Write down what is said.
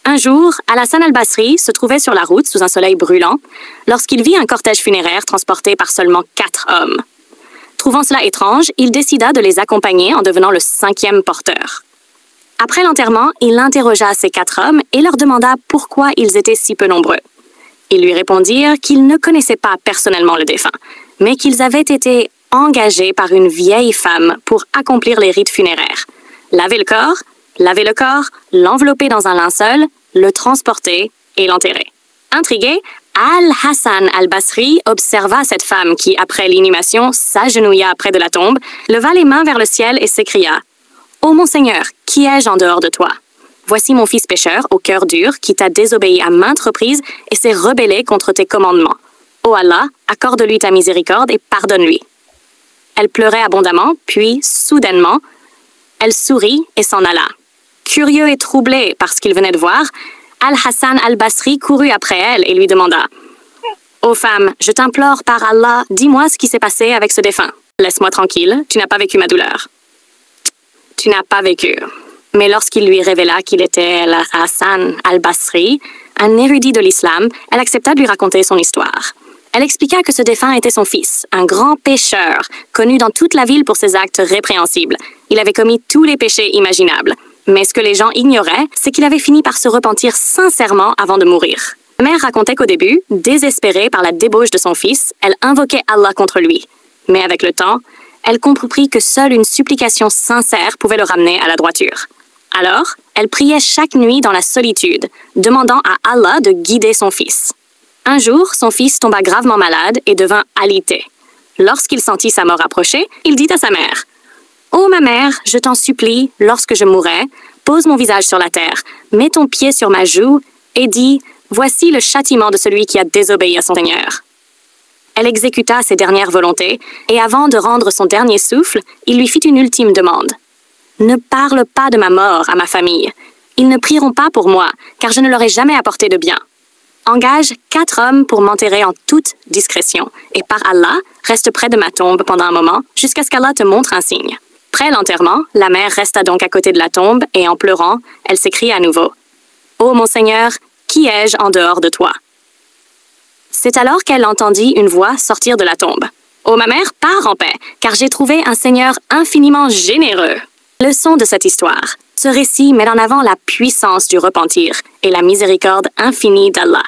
Un jour, Al-Hassan al-Basri se trouvait sur la route sous un soleil brûlant lorsqu'il vit un cortège funéraire transporté par seulement 4 hommes. Trouvant cela étrange, il décida de les accompagner en devenant le 5e porteur. Après l'enterrement, il interrogea ces 4 hommes et leur demanda pourquoi ils étaient si peu nombreux. Ils lui répondirent qu'ils ne connaissaient pas personnellement le défunt, mais qu'ils avaient été engagés par une vieille femme pour accomplir les rites funéraires. Laver le corps, l'envelopper dans un linceul, le transporter et l'enterrer. Intrigué, Al-Hassan al-Basri observa cette femme qui, après l'inhumation, s'agenouilla près de la tombe, leva les mains vers le ciel et s'écria « Ô mon Seigneur, qui ai-je en dehors de toi? Voici mon fils pécheur, au cœur dur, qui t'a désobéi à maintes reprises et s'est rebellé contre tes commandements. Ô Allah, accorde-lui ta miséricorde et pardonne-lui. » Elle pleurait abondamment, puis, soudainement, elle sourit et s'en alla. Curieux et troublé par ce qu'il venait de voir, Al-Hassan al-Basri courut après elle et lui demanda « Ô femme, je t'implore par Allah, dis-moi ce qui s'est passé avec ce défunt. Laisse-moi tranquille, tu n'as pas vécu ma douleur. » Tu n'as pas vécu. Mais lorsqu'il lui révéla qu'il était Al-Hassan al-Basri, un érudit de l'islam, elle accepta de lui raconter son histoire. Elle expliqua que ce défunt était son fils, un grand pécheur, connu dans toute la ville pour ses actes répréhensibles. Il avait commis tous les péchés imaginables. Mais ce que les gens ignoraient, c'est qu'il avait fini par se repentir sincèrement avant de mourir. La mère racontait qu'au début, désespérée par la débauche de son fils, elle invoquait Allah contre lui. Mais avec le temps, elle comprit que seule une supplication sincère pouvait le ramener à la droiture. Alors, elle priait chaque nuit dans la solitude, demandant à Allah de guider son fils. Un jour, son fils tomba gravement malade et devint alité. Lorsqu'il sentit sa mort approcher, il dit à sa mère « Ô ma mère, je t'en supplie, lorsque je mourrai, pose mon visage sur la terre, mets ton pied sur ma joue et dis « Voici le châtiment de celui qui a désobéi à son Seigneur. » Elle exécuta ses dernières volontés et avant de rendre son dernier souffle, il lui fit une ultime demande. « Ne parle pas de ma mort à ma famille. Ils ne prieront pas pour moi, car je ne leur ai jamais apporté de bien. Engage 4 hommes pour m'enterrer en toute discrétion, et par Allah, reste près de ma tombe pendant un moment, jusqu'à ce qu'Allah te montre un signe. » Après l'enterrement, la mère resta donc à côté de la tombe et en pleurant, elle s'écrie à nouveau « Ô mon Seigneur, qui ai-je en dehors de toi ?» C'est alors qu'elle entendit une voix sortir de la tombe. « Ô ma mère, pars en paix, car j'ai trouvé un Seigneur infiniment généreux. » Leçon de cette histoire. Ce récit met en avant la puissance du repentir et la miséricorde infinie d'Allah.